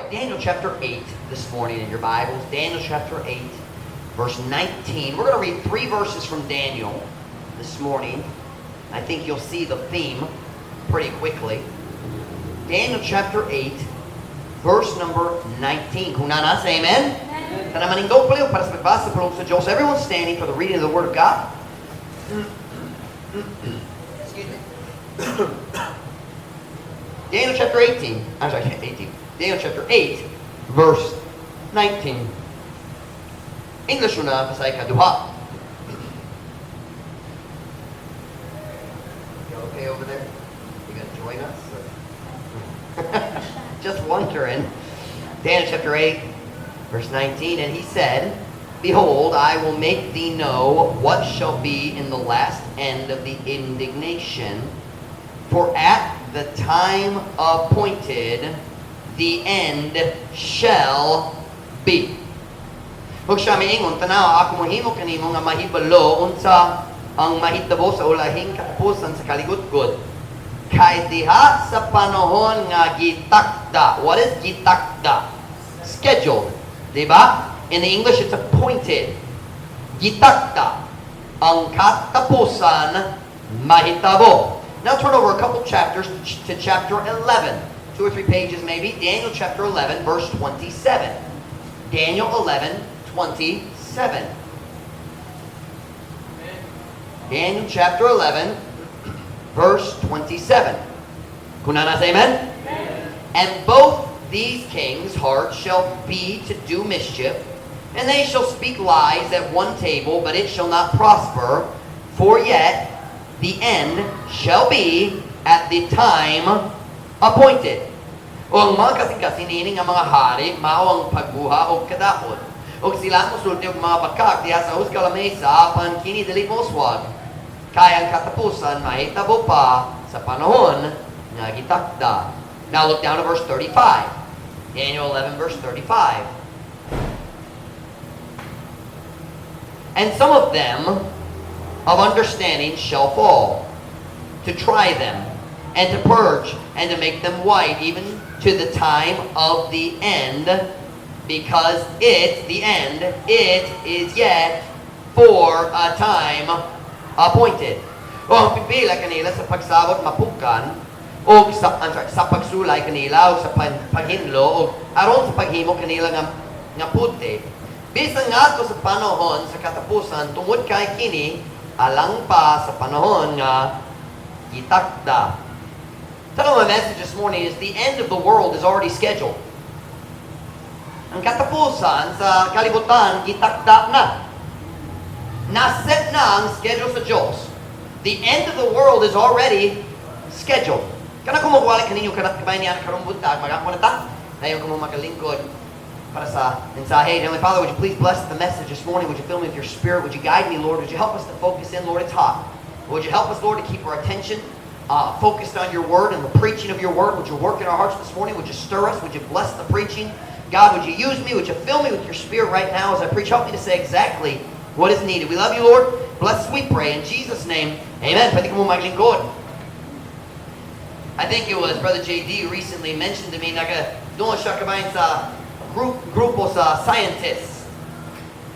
right, Daniel chapter 8 this morning in your Bibles. Daniel chapter 8, verse 19. We're going to read 3 verses from Daniel this morning. I think you'll see the theme pretty quickly. Daniel chapter 8, verse number 19. Kung nana, say amen. Everyone standing for the reading of the Word of God. Excuse me. Daniel chapter 18. I'm sorry, 18. Daniel chapter 8, verse 19. English na pasay kaduha. You okay over there? You gonna join us? Just wondering. Daniel chapter 8, verse 19. And he said, Behold, I will make thee know what shall be in the last end of the indignation. For at the time appointed, the end shall be. Huwag siya miingon, tanaw, ako mohimo kanimo nga mahibalo unsa ang mahitabo sa ulahing katapusan sa kaligutgod. Kay diha sa panahon nga gitakda. What is gitakda? Scheduled. Diba? In the English, it's appointed. Gitakda. Ang katapusan mahitabo. Now turn over a couple chapters to chapter 11. 2 or 3 pages maybe. Daniel chapter 11, verse 27. Daniel 11, 27. Daniel chapter 11, verse 27. Kunana say amen? Amen. And both these kings' hearts shall be to do mischief, and they shall speak lies at one table, but it shall not prosper. For yet the end shall be at the time appointed. O ang mga kasing-kasinining ang mga hari, mao ang pagbuha o kadakot. O sila musulti og mga bakak diha sa husga lamesa, apan kini dili moswag. Kaya ang katapusan mahitabo pa sa panahon nga gitakda. Now look down to verse 35. Daniel 11 verse 35. And some of them of understanding shall fall, to try them, and to purge, and to make them white, even to the time of the end, because the end, it is yet for a time appointed. O ang pipila kanila sa pagsabot mapukan, o sa pagsulay kanila, o sa paghinlo, o aron sa paghimo kanila nga puti. Bisan nga sa panahon sa katapusan, tungod kay kini, alang pa sa panahon nga gitakda. Title of my message this morning is The End of the World is Already Scheduled. Ang katapusan sa kalibutan, gitakda na. Naset na ang schedule sa Diyos. The end of the world is already scheduled. Kana kung magwala kaninyo kabay niya na karong buntag, magkakuna ta, na yung kung magalingkod para sa mensahe. Heavenly Father, would you please bless the message this morning? Would you fill me with your Spirit? Would you guide me, Lord? Would you help us to focus in, Lord? It's hot. Would you help us, Lord, to keep our attention focused on your word and the preaching of your word? Would you work in our hearts this morning? Would you stir us? Would you bless the preaching? God, would you use me? Would you fill me with your Spirit right now as I preach? Help me to say exactly what is needed. We love you, Lord. Bless us, we pray. In Jesus' name, amen. Pwede ka mo maglingkod. I think it was Brother J.D. recently mentioned to me na doon siya kabayan sa grupo sa scientists.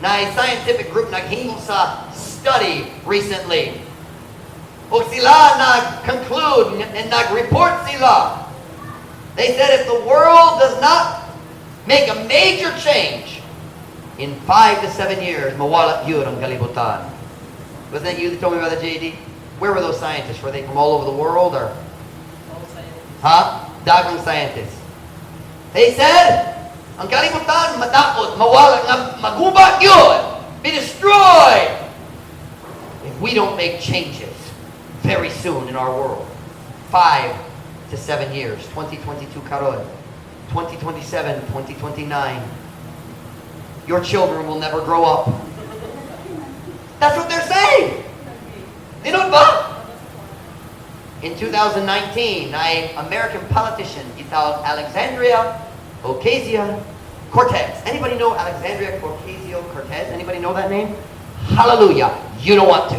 Na a scientific group naghimo sa study recently. O sila nag-conclude and nag-report sila. They said if the world does not make a major change, in 5 to 7 years, mawala yun ang kalibutan. Was that you that told me about the JD? Where were those scientists? Were they from all over the world or? Dagang scientists. They said, ang kalibutan matakot, mawala, magubat yun, be destroyed if we don't make changes very soon in our world. 5 to 7 years. 2022 karon. 2027, 2029. Your children will never grow up. That's what they're saying. You know ba? In 2019, an American politician, called Alexandria OcasioCortez. Anybody know Alexandria OcasioCortez? Anybody know that name? Hallelujah. You don't want to.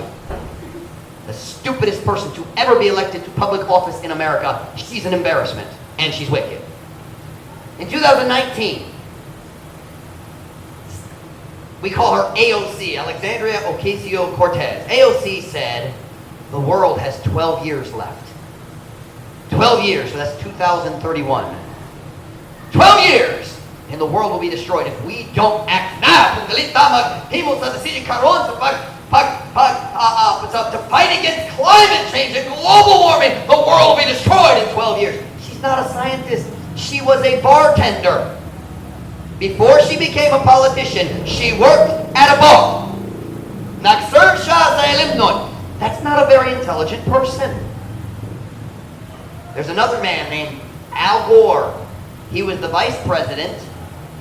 The stupidest person to ever be elected to public office in America. She's an embarrassment. And she's wicked. In 2019, we call her AOC, Alexandria OcasioCortez. AOC said the world has 12 years left. 12 years, so that's 2031. 12 years! And the world will be destroyed if we don't act now. Kung galit maghimo sa decision karon sa to fight against climate change and global warming, the world will be destroyed in 12 years. She's not a scientist. She was a bartender. Before she became a politician, she worked at a bar. Nag-serve siya sa elimnon. That's not a very intelligent person. There's another man named Al Gore. He was the vice president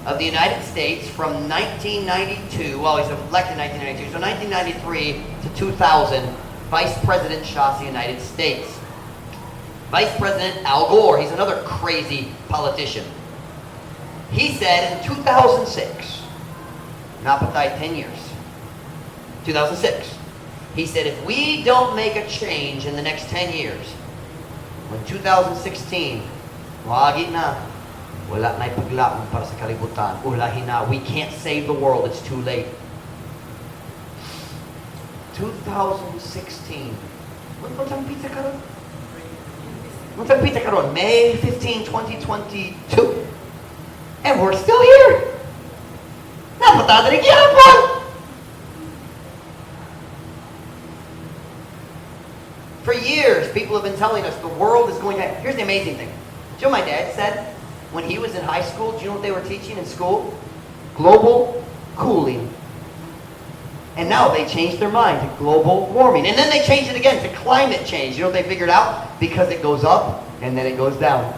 of the United States from 1992, well, he's elected in 1992, so 1993 to 2000, Vice President siya sa United States. Vice President Al Gore, he's another crazy politician. He said in 2006, napatay 10 years, 2006, he said if we don't make a change in the next 10 years, in 2016, wagi na, wala na ipaglaon para sa kalibutan. Ulahin na. We can't save the world. It's too late. 2016. What's ang pizza karon? What's ang pizza karon? May 15, 2022. And we're still here. Napatada rin po. For years, people have been telling us the world is going to... Here's the amazing thing. Do you know what my dad said? When he was in high school, do you know what they were teaching in school? Global cooling. And now they changed their mind to global warming. And then they changed it again to climate change. You know what they figured out? Because it goes up, and then it goes down.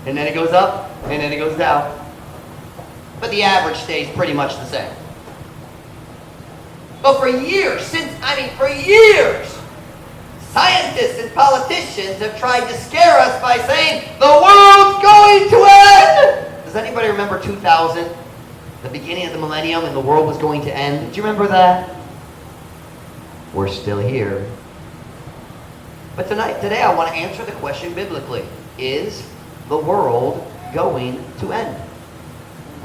And then it goes up, and then it goes down. But the average stays pretty much the same. But for years, for years, scientists and politicians have tried to scare us by saying, the world's going to end! Does anybody remember 2000? The beginning of the millennium and the world was going to end? Do you remember that? We're still here. But today I want to answer the question biblically. Is the world going to end?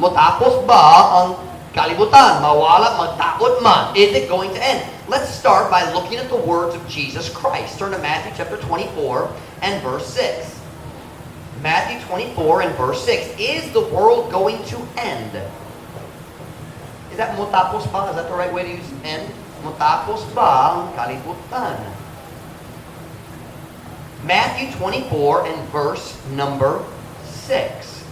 Matapos ba ang kalibutan? Mawala, magtakot man. Is it going to end? Let's start by looking at the words of Jesus Christ. Turn to Matthew chapter 24 and verse 6. Matthew 24 and verse 6. Is the world going to end? Is that matapos ba? Is that the right way to use end? Matapos ba ang kalibutan? Matthew 24 and verse number 6.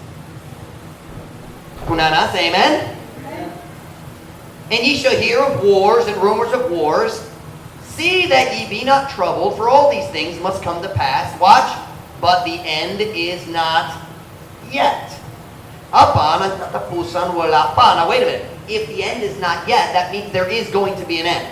Kunana, say amen? And ye shall hear of wars and rumors of wars. See that ye be not troubled, for all these things must come to pass. Watch, but the end is not yet. Apa, nagtatapusan, wala pa. Now wait a minute. If the end is not yet, that means there is going to be an end.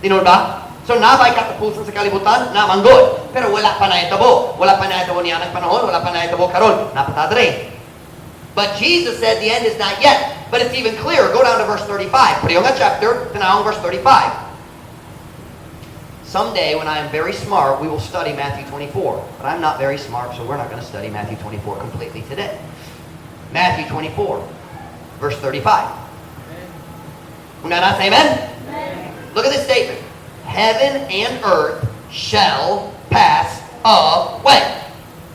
You know ba? So nabay katapusan sa kalibutan, namanggod. Pero wala pa na itabo. Wala pa na itabo niya ng panahon, wala pa na itabo karon. Napatadre. But Jesus said the end is not yet. But it's even clearer. Go down to verse 35. Pariyo nga chapter, tinawang verse 35. Someday when I am very smart, we will study Matthew 24. But I'm not very smart, so we're not going to study Matthew 24 completely today. Matthew 24, verse 35. Una na, say amen? Amen? Look at this statement. Heaven and earth shall pass away,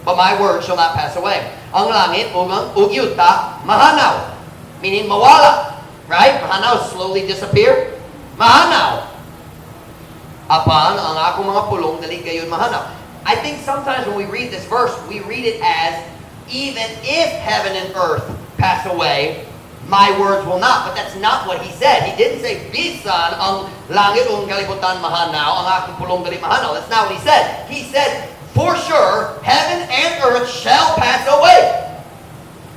but my word shall not pass away. Ang langit ug yuta mahanaw, meaning mawala, right? Mahanaw, slowly disappear. Mahanaw. Apan ang akong mga pulong dali gayon mahanaw. I think sometimes when we read this verse, we read it as even if heaven and earth pass away, my words will not. But that's not what he said. He didn't say bisan ang langit ug kalibutan mahanaw, ang akong pulong dali mahanaw. That's not what he said. He said, for sure, heaven and earth shall pass away.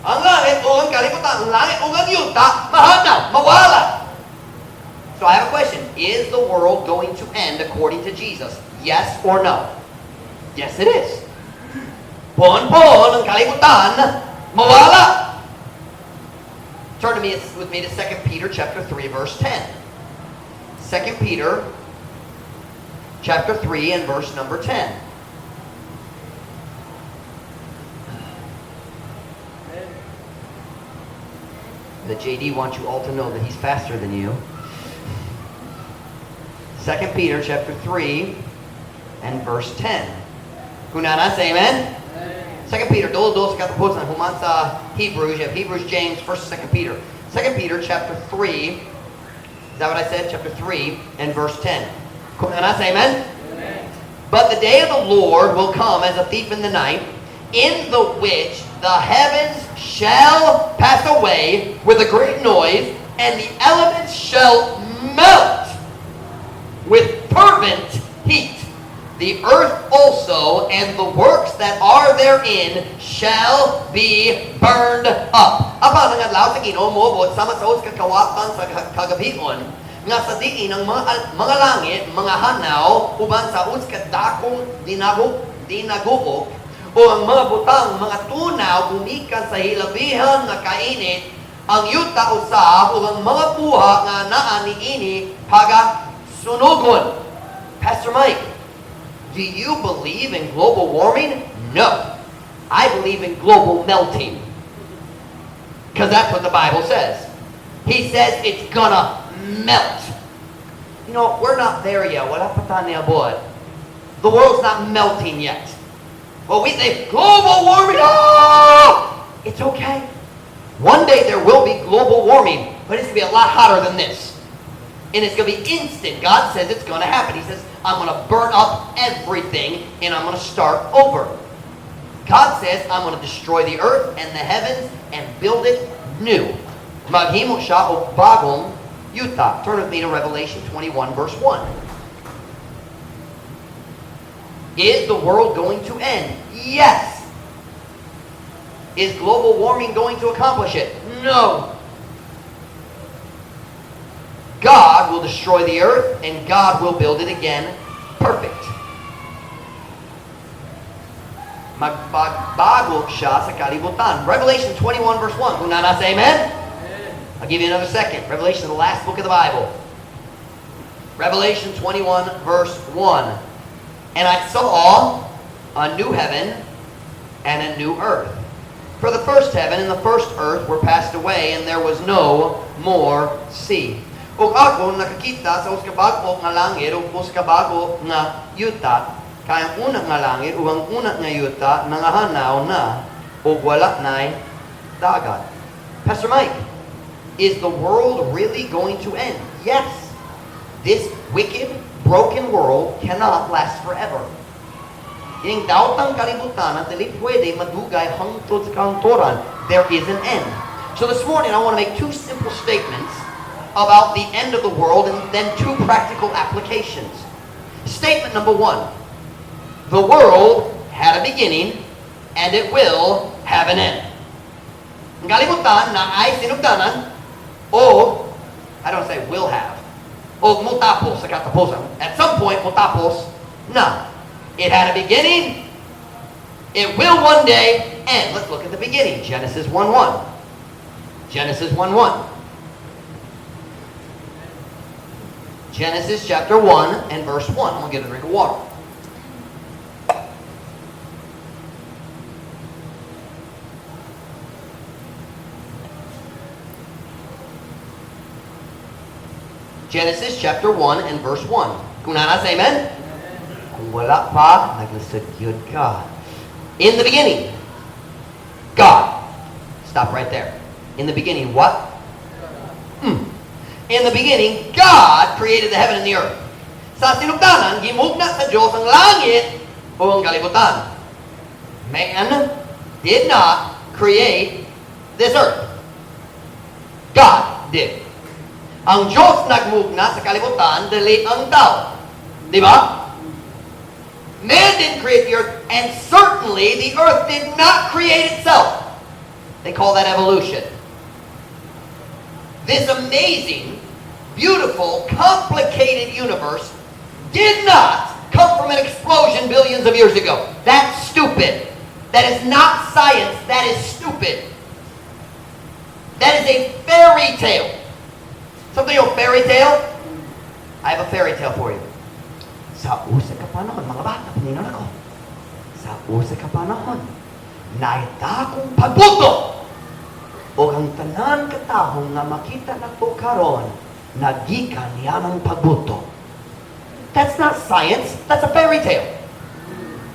Ang langit o ang kalibutan, ang langit o ang yuta, mahanaw, mawala. So I have a question. Is the world going to end according to Jesus? Yes or no? Yes, it is. Pon-pon, ang kalibutan, mawala. Turn with me to 2 Peter chapter 3, verse 10. 2 Peter chapter 3 and verse number 10. The JD wants you all to know that he's faster than you. 2 Peter chapter 3 and verse 10. Kunana, say amen? 2 Peter, dolo sa katapusan, human sa Hebrews, you have Hebrews, James, 1st, 2 Peter. 2 Peter chapter 3, is that what I said? Chapter 3 and verse 10. Kunana, say amen? But the day of the Lord will come as a thief in the night, in the which the heavens shall pass away with a great noise, and the elements shall melt with fervent heat. The earth also and the works that are therein shall be burned up. Apa nga adlaw sa Ginoo moabot sama sa us kakawatan sa kagabion nga sa diin ang mga langit, mga hanaw uban sa us kadakong dinagubok o ang mga butang, mga tunaw gumikan sa hilabihan nga kainit, ang yuta usab o ang mga buha nga naa niini paga sunugon. Pastor Mike, do you believe in global warming? No. I believe in global melting. Because that's what the Bible says. He says it's gonna melt. You know, we're not there yet. Wala pa tayo niabot. The world's not melting yet. Well, we say global warming. Oh! It's okay. One day there will be global warming, but it's going to be a lot hotter than this. And it's going to be instant. God says it's going to happen. He says, I'm going to burn up everything and I'm going to start over. God says, I'm going to destroy the earth and the heavens and build it new. Maghimo siya o bagong yuta. Turn with me to Revelation 21 verse 1. Is the world going to end? Yes. Is global warming going to accomplish it? No. God will destroy the earth and God will build it again perfect. Magbago siya sa kalibutan. Revelation 21 verse 1. Kung nana say amen? I'll give you another second. Revelation, the last book of the Bible. Revelation 21 verse 1. And I saw a new heaven and a new earth. For the first heaven and the first earth were passed away, and there was no more sea. Ug ako nakakita sa uskabago nga langit ug uskabago nga yuta, kay ang una nga langit ug ang una nga yuta nangahanaw na ug wala nay dagat. Pastor Mike, is the world really going to end? Yes. This wicked, broken world cannot last forever. Yung daotang kalibutan at dili pwede madugay hangtod sa kahangturan. There is an end. So this morning I want to make two simple statements about the end of the world and then two practical applications. Statement number 1. The world had a beginning and it will have an end. Ang kalibutan na ay sinugdanan o, I don't say will have, o mutapos sa katapusan. At some point, mutapos na. It had a beginning. It will one day end. Let's look at the beginning. Genesis 1:1. Genesis 1:1. Genesis chapter 1 and verse 1. I'm going to get a drink of water. Genesis chapter 1 and verse 1. Kung nanas, amen? Kung wala pa, naglisudyod ka. In the beginning, God. Stop right there. In the beginning, what? In the beginning, God created the heaven and the earth. Sa sinugdanan, gimugna sa Diyos ang langit o ang kalibutan. Man did not create this earth. God did. Ang Diyos nagmugna sa kalibutan, dili ang tao. Di ba? Man didn't create the earth, and certainly the earth did not create itself. They call that evolution. This amazing, beautiful, complicated universe did not come from an explosion billions of years ago. That's stupid. That is not science. That is stupid. That is a fairy tale. Something a fairy tale? I have a fairy tale for you. Sa usa ka panahon, mga bata, paningon ako. Sa usa ka panahon, naita akong pagbuto. O ang tanan katahong nga makita na to karon, nagikan niya ng pagbuto. That's not science. That's a fairy tale.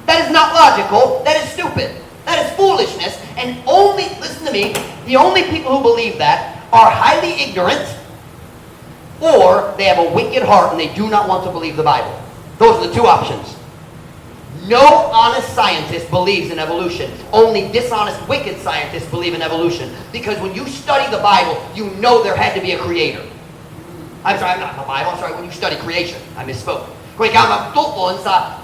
That is not logical. That is stupid. That is foolishness. And only, listen to me, the only people who believe that are highly ignorant, or they have a wicked heart and they do not want to believe the Bible. Those are the two options. No honest scientist believes in evolution. Only dishonest, wicked scientists believe in evolution. Because when you study the Bible, you know there had to be a creator. I'm sorry, I'm not the Bible. I'm sorry, when you study creation. I misspoke. Kung ikaw magtuon sa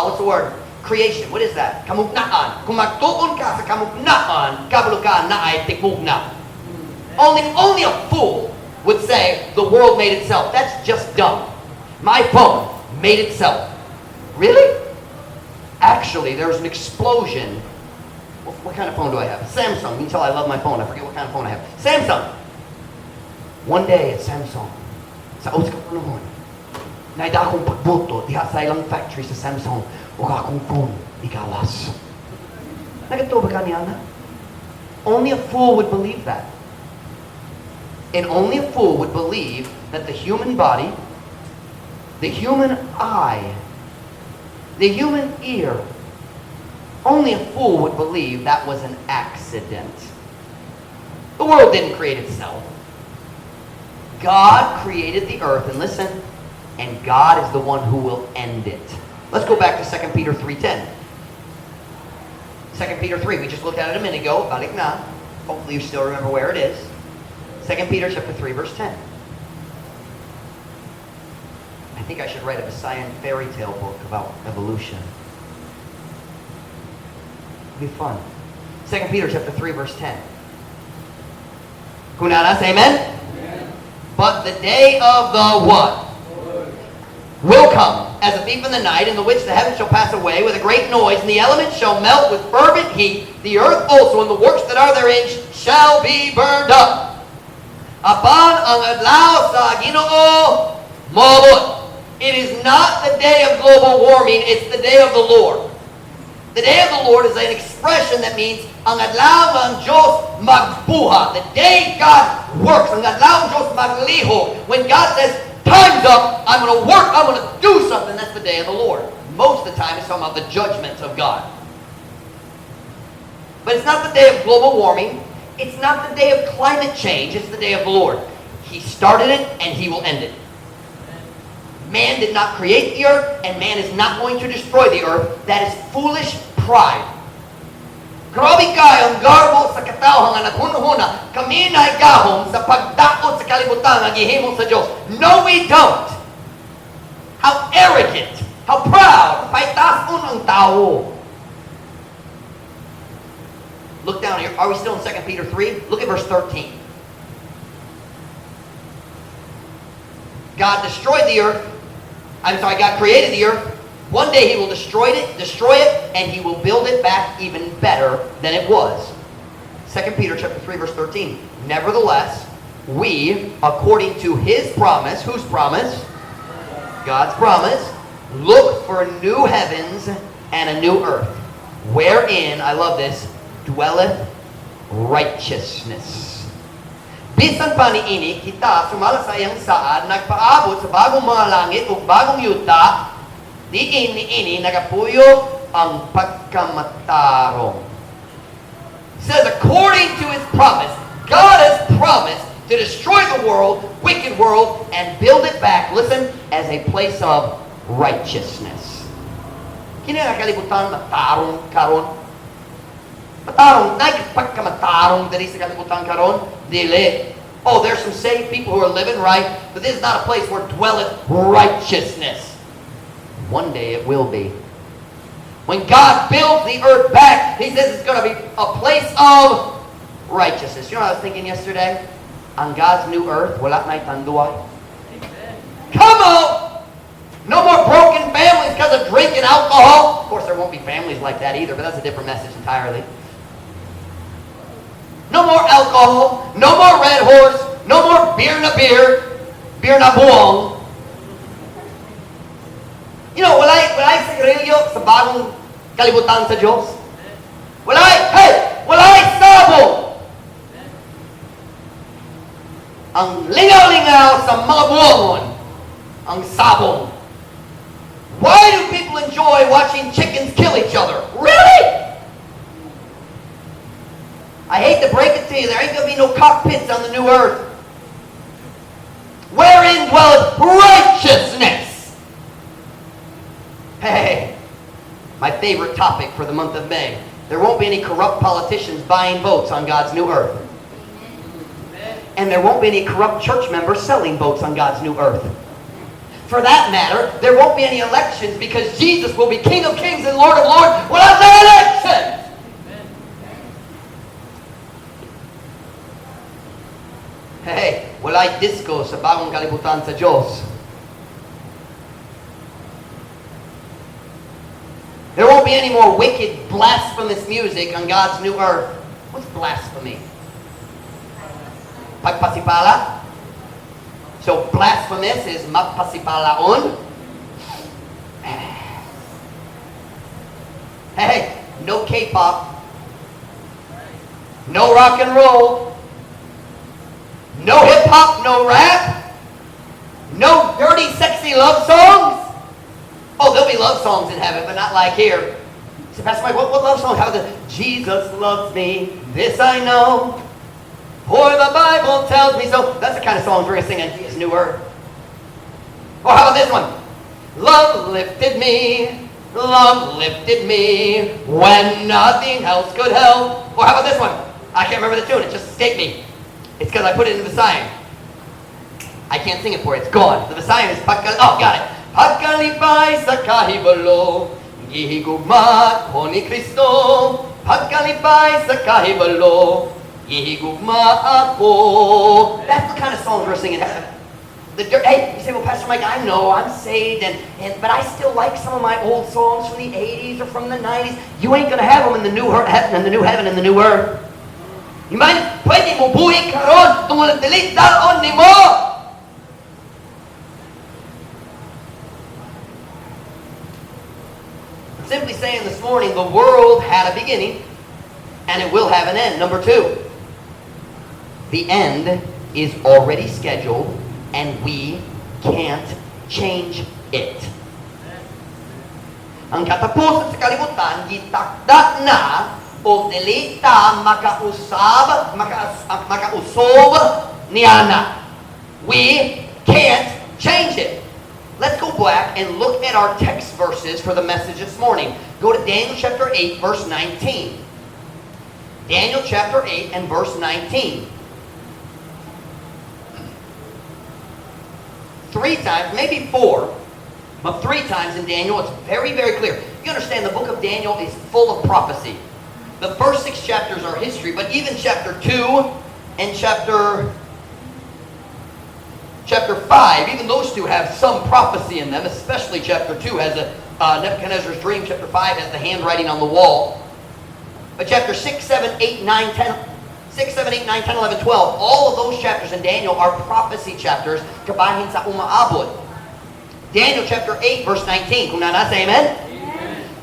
what's the word? Creation. What is that? Kamugnaan. Kung magtuon ka sa kamugnaan, kabalo ka na ay tikmugna. Only a fool would say the world made itself. That's just dumb. My phone made itself. Really? Actually, there was an explosion. What kind of phone do I have? Samsung. You can tell I love my phone. I forget what kind of phone I have. Samsung. One day at Samsung, sa Oscar panahon, naida akong pagboto diha sa ilang factory sa Samsung o akong phone ikalas. Nagatuwa ba ka niya na? Only a fool would believe that. And only a fool would believe that the human body, the human eye, the human ear, only a fool would believe that was an accident. The world didn't create itself. God created the earth, and listen, and God is the one who will end it. Let's go back to 2 Peter 3:10. 2 Peter 3, we just looked at it a minute ago, balik na. Hopefully you still remember where it is. 2 Peter chapter 3, verse 10. I think I should write a science fairy tale book about evolution. It'd be fun. 2 Peter chapter 3, verse 10. Kunaras, amen? But the day of the what? Will come as a thief in the night, in the which the heavens shall pass away with a great noise, and the elements shall melt with fervent heat. The earth also and the works that are therein shall be burned up. Upon ang adlaw sa Ginoo moabot. It is not the day of global warming, it's the day of the Lord. The day of the Lord is an expression that means ang adlaw ng Diyos magbuha. The day God works. Ang adlaw ng Diyos magliho. When God says, time's up, I'm going to work, I'm going to do something, that's the day of the Lord. Most of the time it's talking about the judgments of God. But it's not the day of global warming. It's not the day of climate change. It's the day of the Lord. He started it and He will end it. Man did not create the earth, and man is not going to destroy the earth. That is foolish pride. Grabe kayo ang garbo sa katawhan nga naghunahuna. Kami na igahom sa pagdaot sa kalibutan nga gihimo sa Diyos. No, we don't. How arrogant, how proud, paitason ang tao. Look down here. Are we still in 2 Peter 3? Look at verse 13. God destroyed the earth. God created the earth. One day He will destroy it, and He will build it back even better than it was. 2 Peter chapter 3, verse 13. Nevertheless, we, according to His promise, whose promise? God's promise, look for new heavens and a new earth, wherein, I love this, dwelleth righteousness. Bisan pa niini, kita sumala sa iyang saad, nagpaabot sa bagong mga langit o bagong yuta, niini nagapuyo ang pagkamatarong. It says, according to His promise, God has promised to destroy the world, wicked world, and build it back, listen, as a place of righteousness. Kini nakalibutan matarong karon. Matarong, nagpagkamatarong dali sa kalibutan karon, dili. Oh, there's some saved people who are living right, but this is not a place where dwelleth righteousness. One day it will be. When God builds the earth back, He says it's going to be a place of righteousness. You know what I was thinking yesterday? On God's new earth, wala na'y tanduay. Come on! No more broken families because of drinking alcohol. Of course, there won't be families like that either, but that's a different message entirely. No more alcohol, no more red horse, no more beer na buwang. You know, walay sigarilyo sa bagong kalibutan sa Diyos. Walay sabong. para sa mga buwangon ang sabong. Why do people enjoy watching chickens kill each other? Really? I hate to break it to you, there ain't going to be no cockpits on the new earth. Wherein dwelleth righteousness. Hey, my favorite topic for the month of May. There won't be any corrupt politicians buying votes on God's new earth. And there won't be any corrupt church members selling votes on God's new earth. For that matter, there won't be any elections because Jesus will be King of Kings and Lord of Lords without no elections. Hey, walay disco sa bagong kalibutan sa Diyos. There won't be any more wicked, blasphemous music on God's new earth. What's blasphemy? Pagpasipala? So blasphemous is magpasipalaon. Hey, no K-pop. No rock and roll. No hip-hop, no rap. No dirty, sexy love songs. Oh, there'll be love songs in heaven, but not like here. So Pastor Mike, what love song? How the Jesus loves me, this I know, for the Bible tells me so. That's the kind of songs we're going to sing on Jesus' new earth. Or how about this one? Love lifted me when nothing else could help. Or how about this one? I can't remember the tune, it just escaped me. It's because I put it in the Messiah. I can't sing it for you, it's gone. The Messiah is oh, got it. Pagkalipay sa kahibalo, gihigugma ko ni Kristo. Pagkalipay sa kahibalo, gihigugma ako. That's the kind of songs we're singing. Hey, you say, well, Pastor Mike, I know, I'm saved, but I still like some of my old songs from the 80s or from the 90s. You ain't going to have them in the new heaven and the new earth. You mind, pwede mo buhi karon tungod delete daon ni mo. I'm simply saying this morning, the world had a beginning, and it will have an end. Number 2, the end is already scheduled, and we can't change it. Ang katapusan sa kalibutan, gitakda na o delita makausob niana. We can't change it. Let's go back and look at our text verses for the message this morning. Go to Daniel chapter 8, verse 19. Daniel chapter 8 and verse 19. 3 times, maybe 4, but 3 times in Daniel, it's very, very clear. You understand the book of Daniel is full of prophecy. The first 6 chapters are history, but even chapter 2 and chapter 5, even those 2 have some prophecy in them, especially chapter 2 has Nebuchadnezzar's dream, chapter 5 has the handwriting on the wall. But chapter 6, 7, 8, 9, 10, 6, 7, 8, 9, 10, 11, 12, all of those chapters in Daniel are prophecy chapters, kabahin sa umaabot. Daniel chapter 8, verse 19, kung nana, say amen?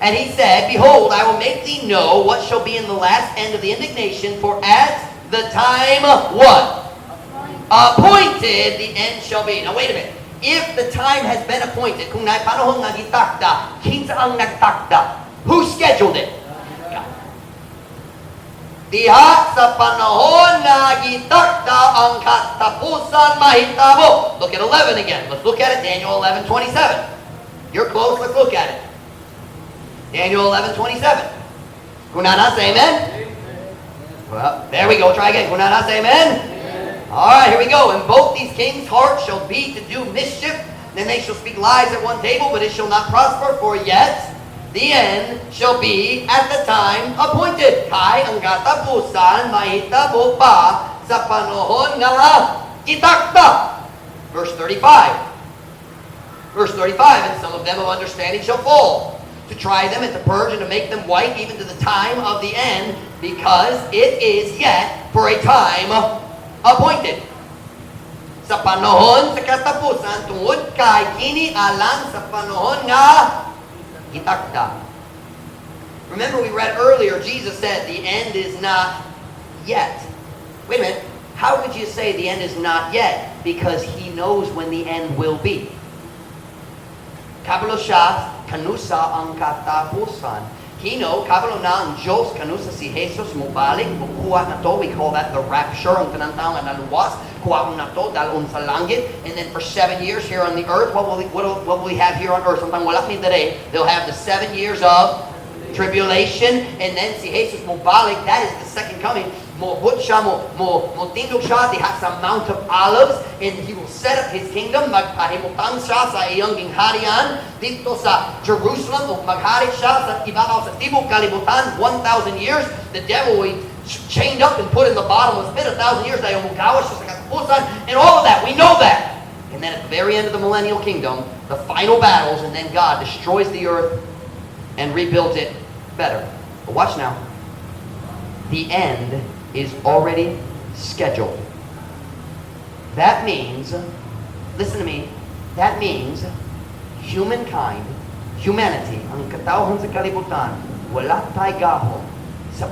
And he said, behold, I will make thee know what shall be in the last end of the indignation, for at the time, what? Appointed, the end shall be. Now wait a minute. If the time has been appointed, kung na panahon nga gitakda, kinsa ang nagtakda? Who scheduled it? God. Diha sa panahon nga gitakda ang katapusan mahitabo. Look at 11 again. Let's look at it. Daniel 11:27. You're close. Let's look at it. Daniel 11:27. Kunana, say amen? Well, there we go. Try again. Kunana, say amen? Alright, here we go. And both these kings' hearts shall be to do mischief. Then they shall speak lies at one table, but it shall not prosper. For yet the end shall be at the time appointed. Kay ang katapusan mahitabo pa sa panahon nga itakda. Verse 35. Verse 35. And some of them of understanding shall fall, to try them and to purge and to make them white even to the time of the end, because it is yet for a time appointed. Sa panahon sa katapusan, tungod kay kini alang sa panahon nga itakda. Remember we read earlier, Jesus said the end is not yet. Wait a minute. How could you say the end is not yet? because He knows when the end will be. Kabalo siya kanusa ang katapusan. He know, kabalo na ang Diyos kanusa si Jesus mubalik, bukuha na to. We call that the rapture. Ang tinatawag na luwas, kuha na to, dalon sa langit. And then for 7 years here on the earth, what will we have here on earth? Sometimes wala ni today. They'll have the 7 years of tribulation, and then si Jesus mubalik. That is the second coming. Mobut siya, tindog siya diha sa Mount of Olives, and He will set up His kingdom. Magpahimutang siya sa iyang gingharian dito sa Jerusalem, o maghari siya sa ibabaw sa tibok kalibutan 1,000 years. The devil will be chained up and put in the bottomless pit 1,000 years. Dayon mugawas siya sa katapusan, and all of that, we know that. And then at the very end of the millennial kingdom, the final battles, and then God destroys the earth and rebuilds it better. But watch now. The end is already scheduled. That means, listen to me, that means humanity, ang katawhan sa kalibutan, wala tayo gahon sa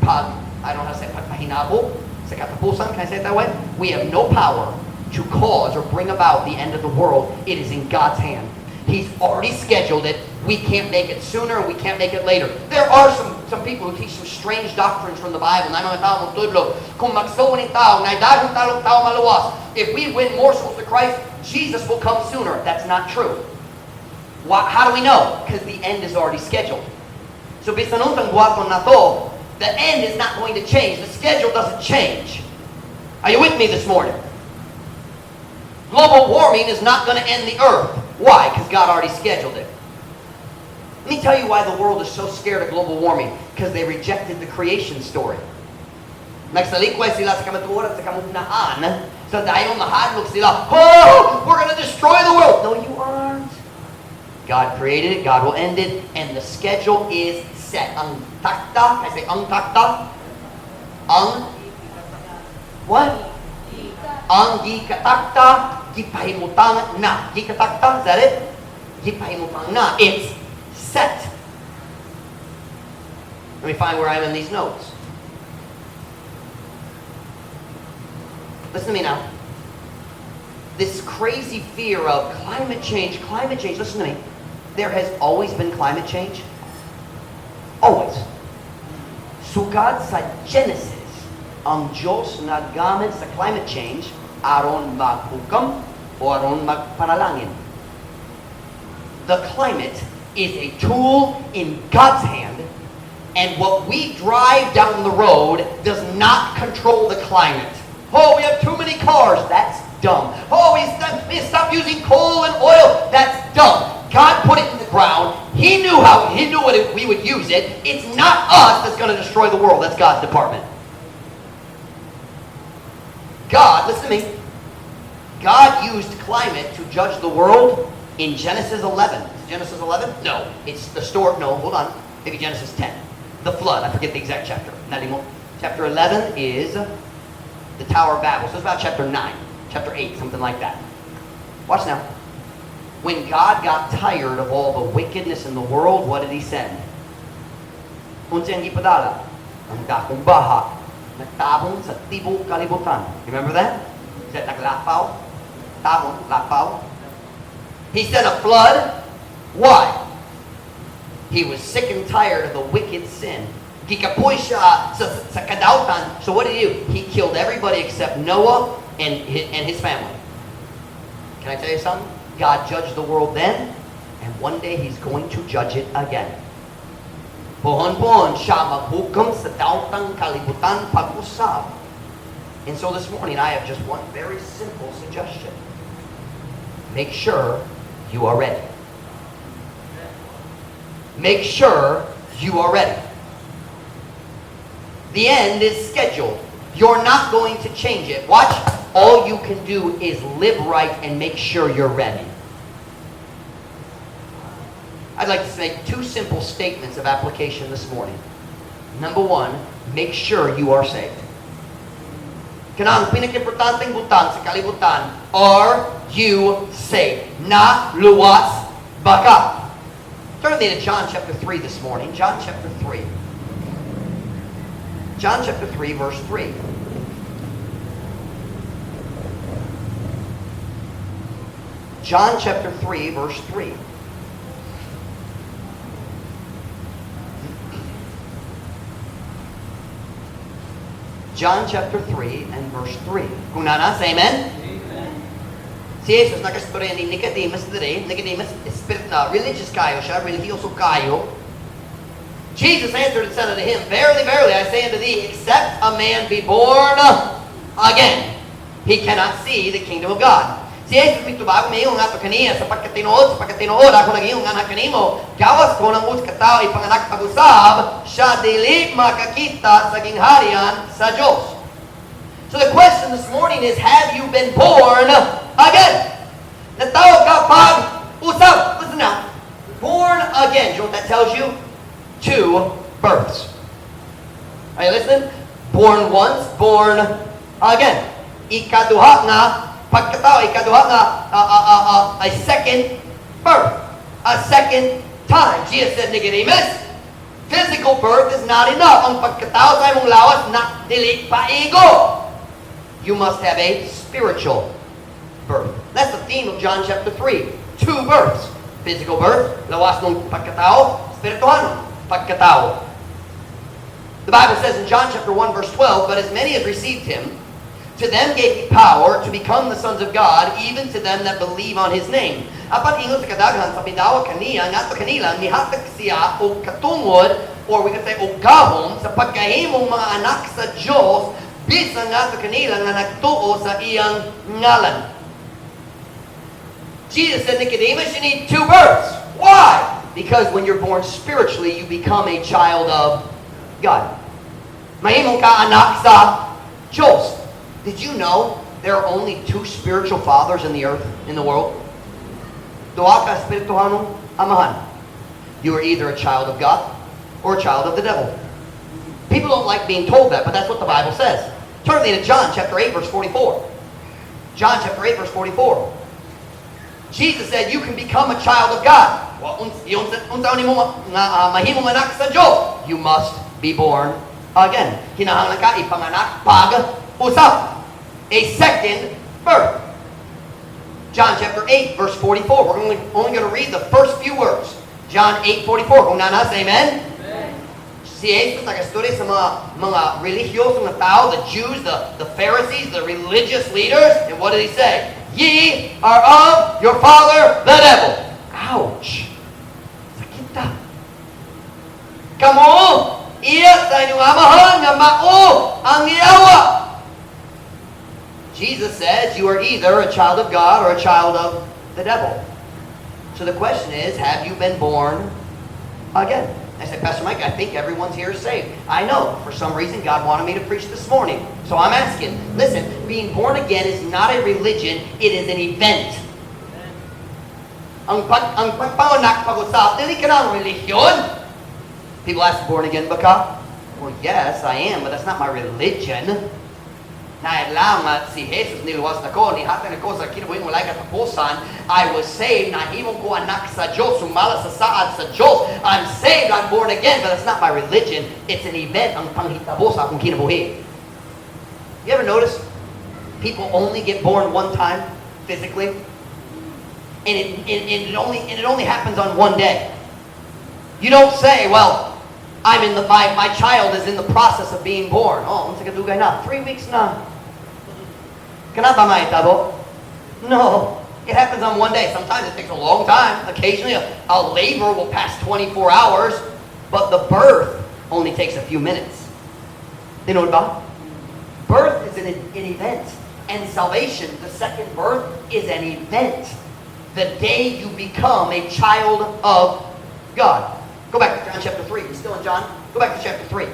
I don't know how to say, pagpahinabo, sa katapusan, can I say it that way? We have no power to cause or bring about the end of the world. It is in God's hand. He's already scheduled it. We can't make it sooner, we can't make it later. There are some people who teach some strange doctrines from the Bible. If we win more souls to Christ, Jesus will come sooner. That's not true. How do we know? Because the end is already scheduled. So the end is not going to change. The schedule doesn't change. Are you with me this morning? Global warming is not going to end the earth. Why? Because God already scheduled it. Let me tell you why the world is so scared of global warming. Because they rejected the creation story. Nagsalikway sila sa kamatuoran sa kamugnahan. So dahil mahadlok sila, oh, we're going to destroy the world. No, you aren't. God created it, God will end it, and the schedule is set. Ang takta, can I say ang takta? Ang, what? Ang gikatakta, gipahimutang na. Gikatakta, is that it? Gipahimutang na. It's set. Let me find where I am in these notes. Listen to me now. This crazy fear of climate change, listen to me. There has always been climate change. Always. Sugad sa Genesis, ang Diyos naggamit sa climate change aron maghukam o aron magpanalangin. The climate is a tool in God's hand, and what we drive down the road does not control the climate. Oh, we have too many cars. That's dumb. Oh, we stop using coal and oil. That's dumb. God put it in the ground. He knew we would use it. It's not us that's going to destroy the world. That's God's department. God, listen to me. God used climate to judge the world in Genesis 11. Is Genesis 11? No. It's the story. No, hold on. Maybe Genesis 10. The flood. I forget the exact chapter. Chapter 11 is the Tower of Babel. So it's about chapter 9. Chapter 8, something like that. Watch now. When God got tired of all the wickedness in the world, what did He send? Unsa ang gipadala? Ang dakong baha. Nagtabong sa tibok kalibutan. Remember that? Is that naglapaw? Tabong, lapaw. He sent a flood. Why? He was sick and tired of the wicked sin. Gikapoy siya sa kadautan. So what did He do? He killed everybody except Noah and his family. Can I tell you something? God judged the world then, and one day He's going to judge it again. Pohon-pohon siya maghukam sa dautang kalibutan pag-usab. And so this morning I have just one very simple suggestion. Make sure you are ready. Make sure you are ready. The end is scheduled. You're not going to change it. Watch. All you can do is live right and make sure you're ready. I'd like to make two simple statements of application this morning. Number one, make sure you are saved. Kanang pinaka-importanteng butang sa kalibutan, are you saved? Na luwas baka. Turn with me to John chapter 3 this morning. John chapter 3. John chapter 3, verse 3. John chapter 3, verse 3. John chapter 3 and verse 3. Kung nana, say amen? Amen. Si Jesus nakastorya ni Nicodemus today. Nicodemus, spirit na, religious kayo siya, religyoso kayo. Jesus answered and said unto him, Verily, verily, I say unto thee, except a man be born again, he cannot see the kingdom of God. Si Jesus mitubago mayo nga to kaniya sapagkat tinuod ako nagiyong nga kanimo gawas ko ng katao ipanganak pag-usab siya dili makakita sa gingharian sa Diyos. So the question this morning is, have you been born again? Natawag ka pag-usab. Listen now. Born again. You know what that tells you? 2 births. Are you listening? Born once, born again. Ikaduha nga pagkatao, ikaduha nga a second birth, a second time. Jesus said, Nicodemus, physical birth is not enough. Ang pagkatao sa imong lawas na dili paigo. You must have a spiritual birth. That's the theme of John chapter 3. 2 births. Physical birth, lawas ng pagkatao, spiritual pagkatao. The Bible says in John chapter 1 verse 12, But as many as received him, to them gave he power to become the sons of God, even to them that believe on his name. Apat ingon sa kadaghan sa pindawa kaniya, nga to kanila, nihatag siya o katungod, or we could say, o gahom, sa pagkahimong mga anak sa Diyos, bisan nga to kanila nga nagtuo sa iyang ngalan. Jesus said, Nicodemus, you need 2 births. Why? Because when you're born spiritually, you become a child of God. Mahimong ka anak sa Diyos. Did you know there are only 2 spiritual fathers in the earth, in the world? Dua ka espirituhanong amahan. You are either a child of God or a child of the devil. People don't like being told that, but that's what the Bible says. Turn me to John chapter 8, verse 44. John chapter 8, verse 44. Jesus said, you can become a child of God. You must be born again. Kinahanglan ka ipanganak pag-usap. A second birth. John chapter 8, verse 44. We're only going to read the first few words. John 8:44. Kung nanas, amen? Amen. Si Jesus nag-study sa mga religious na tao, the Jews, the Pharisees, the religious leaders. And what did he say? Ye are of your father, the devil. Ouch. Sakit ta. Kamo, iya sa inyong amahan nga mao ang iyawa. Jesus says you are either a child of God or a child of the devil. So the question is, have you been born again? I said, Pastor Mike, I think everyone's here is saved. I know. For some reason, God wanted me to preach this morning. So I'm asking, listen, being born again is not a religion, it is an event. Ang pagpanganak pag-usap, dili ka na ang religion. People ask, born again ba ka? Well, yes, I am, but that's not my religion. Naadlaw si Jesus niluwas na ko, nihatag na ko sa kinabuhing walay katapusan. I was saved, nahimong ko anak sa Diyos, sumala sa saad sa Diyos. I'm saved, I'm born again, but that's not my religion. It's an event, ang panghitabo sa akong kinabuhi. You ever notice people only get born one time physically? And it only happens on one day. You don't say, well, my child is in the process of being born. Oh, unsa kadugay na? 3 weeks na. Kana ba mahitabo? No. It happens on one day. Sometimes it takes a long time. Occasionally a labor will pass 24 hours, but the birth only takes a few minutes. You know what about? Birth is an event. And salvation, the second birth, is an event. The day you become a child of God. Go back to John chapter 3. You're still in John? Go back to chapter 3.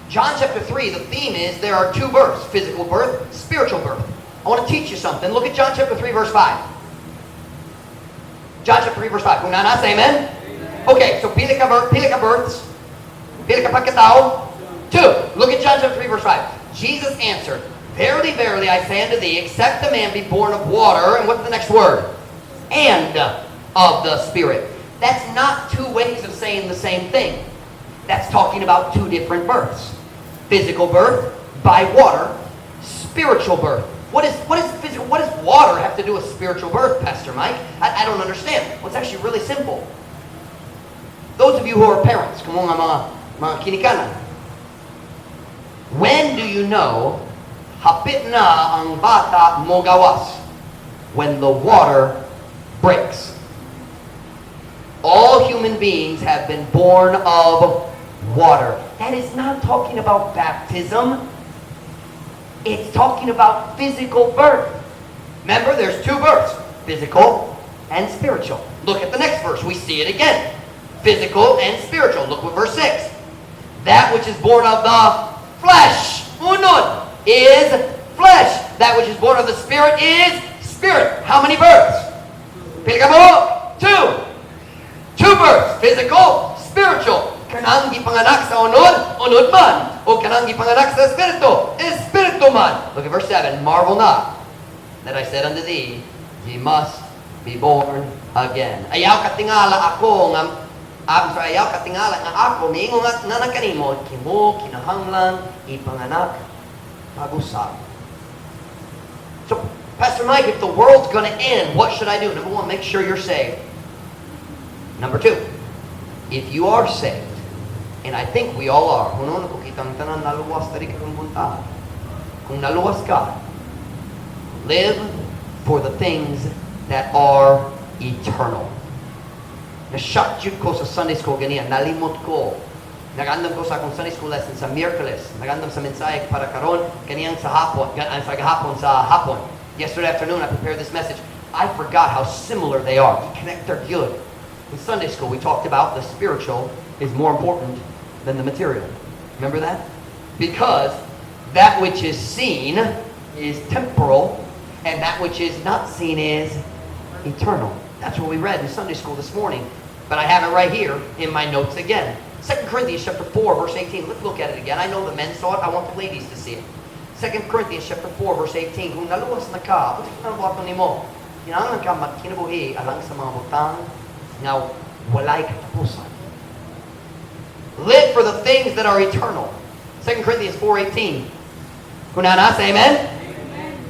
John chapter 3, the theme is there are 2 births. Physical birth, spiritual birth. I want to teach you something. Look at John chapter 3, verse 5. John chapter 3, verse 5. Kung nanas, amen? Okay, so pila ka births? Pila ka pagkatao? 2. Look at John chapter 3, verse 5. Jesus answered, Verily, verily, I say unto thee, except a man be born of water, and what's the next word? And of the Spirit. That's not 2 ways of saying the same thing. That's talking about 2 different births. Physical birth, by water, spiritual birth. What is physical? What does water have to do with spiritual birth, Pastor Mike? I don't understand. Well, it's actually really simple. Those of you who are parents, kung mga kinikanan, when do you know hapit na ang bata mo gawas? When the water breaks. All human beings have been born of water. That is not talking about baptism. It's talking about physical birth. Remember, there's two births, physical and spiritual. Look at the next verse. We see it again. Physical and spiritual. Look at verse 6. That which is born of the flesh, unod, is flesh. That which is born of the spirit is spirit. How many births? Pili ka mo? Two. Two births. Physical, spiritual. Kanang gipanganak sa unod, unod man. O kanang gipanganak sa espiritu, espiritu man. Look at verse 7. Marvel not that I said unto thee, ye must be born again. Ayaw katingala ako nga ayaw katingala nga ako miingon nga nanakanimo kimo kinahanglan ipanganak pag-usab. So, Pastor Mike, if the world's going to end, what should I do? Number one, make sure you're saved. Number two, if you are saved, and I think we all are, kung kitang tanan naluwas tari ka kung puntahan, kung naluwas ka, live for the things that are eternal. Na-shock ko sa Sunday school ganyan, nalimot ko. Nagandam ko sa akong Sunday school lesson sa Miyerkules. Nagandam sa mensahe para karon kaniyang sa hapon, sa hapon. Yesterday afternoon, I prepared this message. I forgot how similar they are. Connect their good. In Sunday school, we talked about the spiritual is more important than the material. Remember that? Because that which is seen is temporal, and that which is not seen is eternal. That's what we read in Sunday school this morning. But I have it right here in my notes again. 2 Corinthians chapter 4, verse 18. Let's look at it again. I know the men saw it. I want the ladies to see it. 2 Corinthians chapter 4, verse 18. Kung naluwas na ka, ano ang buhaton nimo? Kinahanglan ka magkinabuhi alang sa mga butang nga walay katapusan. Live for the things that are eternal. 2 Corinthians 4:18. Kunana, say amen?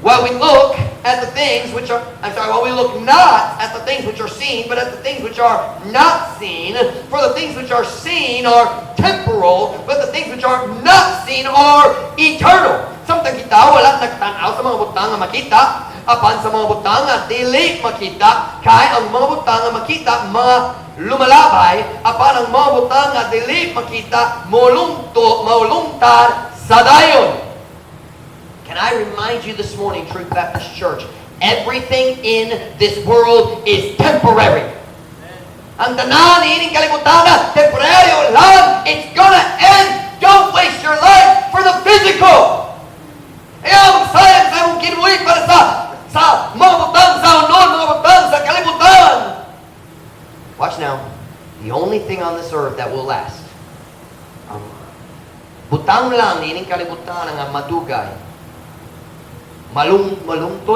While we look at the things which are, while we look not at the things which are seen, but at the things which are not seen. For the things which are seen are temporal, but the things which are not seen are eternal. Samtang kita wala nagtanaw sa mga butang nga makita, apan sa mga butang nga dili makita, kay ang mga butang nga makita mga lumalabay, apan ang mga butang nga dili makita maulungtad sa dayon. Can I remind you this morning, Truth Baptist Church, everything in this world is temporary. Ang tanan ining kalibutan temporary lang. It's gonna end. Don't waste your life for the physical. Ayaw magsayang sa mong kinuwi para sa mga butang sa unon, mga butang sa kalibutan. Watch now. The only thing on this earth that will last. Butang lang ining kalibutan ang madugay. Mulungtad.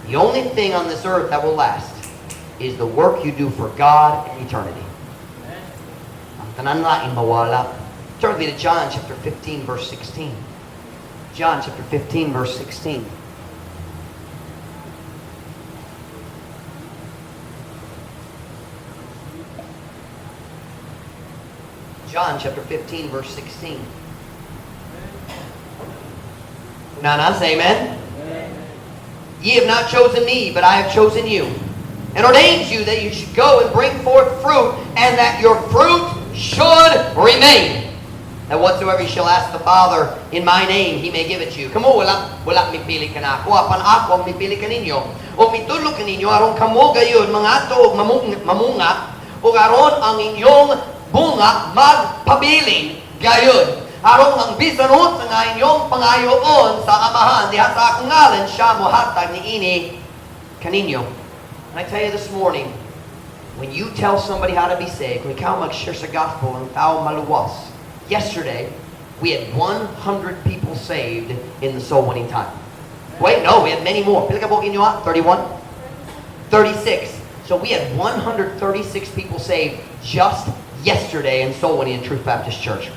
The only thing on this earth that will last is the work you do for God in eternity. Ang tanan laing mawala. Turn with me to John chapter 15, verse 16. John chapter 15, verse 16. John chapter 15, verse 16. Nana, say amen. Ye have not chosen me, but I have chosen you, and ordained you that you should go and bring forth fruit, and that your fruit should remain. That whatsoever you shall ask the Father in my name, He may give it to you. Kamo wala mipili ka na ako, apan ako ang mipili ka ninyo. O mitulog ka ninyo, aron kamo gayon, mga ato, mamunga, o aron ang inyong bunga magpabiling gayon. Aron ang bisanot sa inyong pangayoon sa Amahan, diha sa akong ngalan, siya mohatag ni ini kaninyo. And I tell you this morning, when you tell somebody how to be saved, kung ikaw mag-share sa gospel, ang tao maluwas. Yesterday, we had 100 people saved in the soul winning time. Wait, no, we had many more. Pila ka po inyo 31? 36. So we had 136 people saved just yesterday in soul winning in Truth Baptist Church.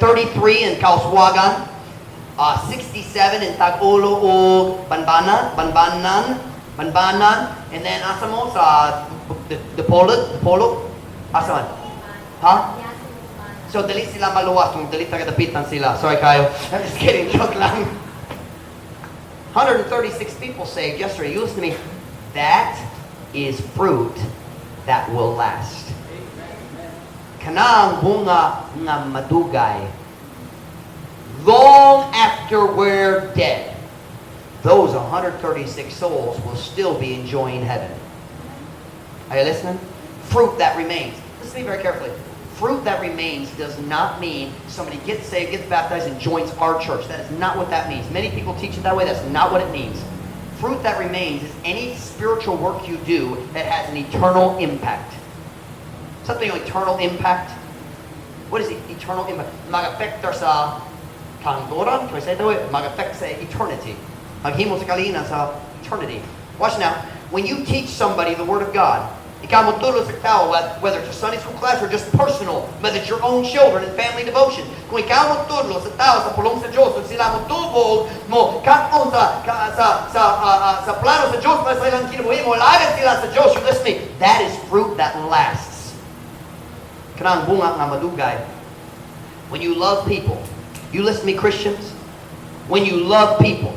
33 in Kauswagan, 67 in Tag-Ulo o Banbanan, and then asa mo sa Dipolog, asa man? Ha? So dali sila maluwas, kung dali taga-dapitan sila. Sorry kayo, I'm just kidding, joke lang. 136 people saved yesterday. You listen to me. That is fruit that will last. Kanang bunga nga madugay. Long after we're dead, those 136 souls will still be enjoying heaven. Are you listening? Fruit that remains. Listen to me very carefully. Fruit that remains does not mean somebody gets saved, gets baptized, and joins our church. That is not what that means. Many people teach it that way. That's not what it means. Fruit that remains is any spiritual work you do that has an eternal impact. Something of eternal impact. What is it? Eternal impact. Mag-affect sa kantoran. Can I say it that way? Mag-affect sa eternity. Maghimo sa kalina sa eternity. Watch now. When you teach somebody the Word of God, ikaw mo tulo sa tao, whether it's a Sunday school class or just personal, whether it's your own children and family devotion. Kung ikaw mo tulo sa tao, sa pulong sa Diyos, kung sila mo tubog, mo kakon sa plano sa Diyos, para sa ilang kinabuhi mo, lagad sila sa Diyos, you listen to me, that is fruit that lasts. Kanang bunga nga madugay. When you love people, you listen to me, Christians, when you love people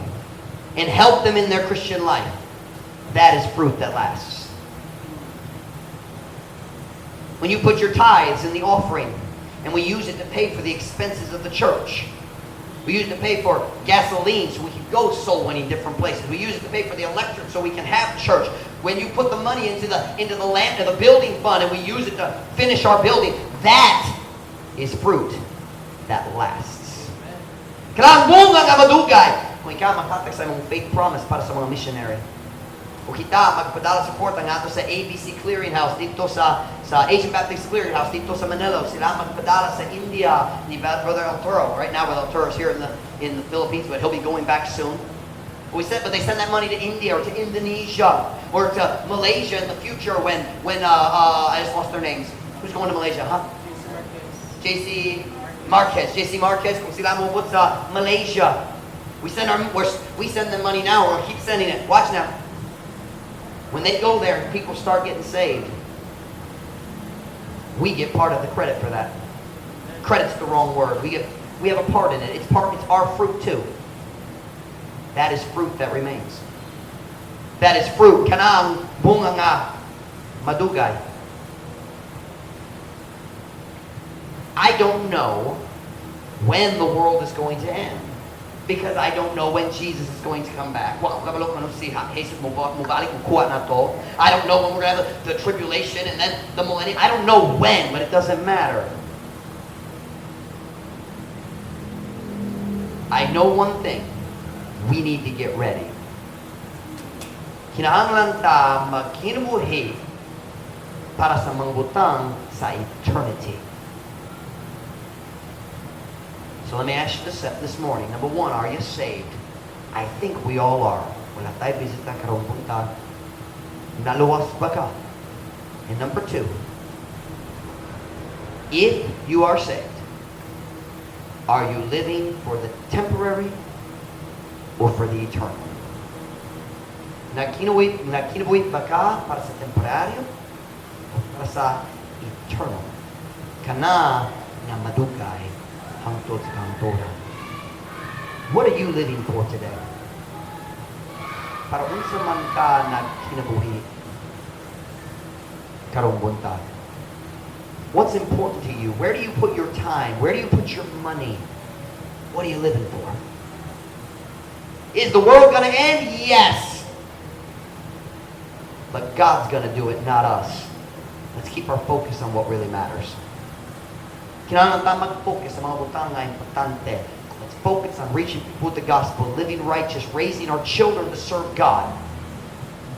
and help them in their Christian life, that is fruit that lasts. When you put your tithes in the offering and we use it to pay for the expenses of the church. We use it to pay for gasoline so we can go soul winning different places. We use it to pay for the electric so we can have church. When you put the money into the building fund and we use it to finish our building, that is fruit that lasts. Kanang bunga nga madugay. Kung ikaw magtatag sa imong faith promise para sa mga missionary. O kita magpadala support ang ato sa ABC Clearinghouse dito sa Asian Baptist Clearinghouse dito sa Manila. Sila magpadala sa India ni Brother Arturo. Right now, Brother Arturo is here in the Philippines, but he'll be going back soon. But they send that money to India or to Indonesia or to Malaysia in the future when I just lost their names. Who's going to Malaysia, huh? JC Marquez. Kung sila mubot sa Malaysia, we send them money now or keep sending it. Watch now. When they go there and people start getting saved, we get part of the credit for that. Credit's the wrong word. We have a part in it. It's our fruit too. That is fruit that remains. That is fruit. Kanang bunga nga madugay. I don't know when the world is going to end. Because I don't know when Jesus is going to come back. I don't know when we're going to have the tribulation and then the millennium. I don't know when, but it doesn't matter. I know one thing. We need to get ready. Kinahanglan ta magkinabuhi para sa mga butang sa eternity. So let me ask you this morning. Number one, are you saved? I think we all are. Wala tayo bisita karong punta. Naluwas ba ka? And number two, if you are saved, are you living for the temporary or for the eternal? Nagkinabuhi ba ka para sa temporaryo o para sa eternal? Kana nga madugay. What are you living for today? Para unsa man ka nagkinabuhi karong buntag. What's important to you? Where do you put your time? Where do you put your money? What are you living for? Is the world going to end? Yes. But God's going to do it, not us. Let's keep our focus on what really matters. Kinahanglan ta mag-focus sa mga butang nga importante. Let's focus on reaching people with the gospel, living righteous, raising our children to serve God,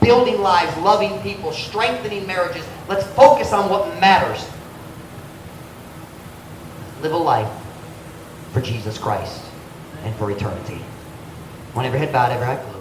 building lives, loving people, strengthening marriages. Let's focus on what matters. Live a life for Jesus Christ and for eternity. One every head bowed, every eye closed.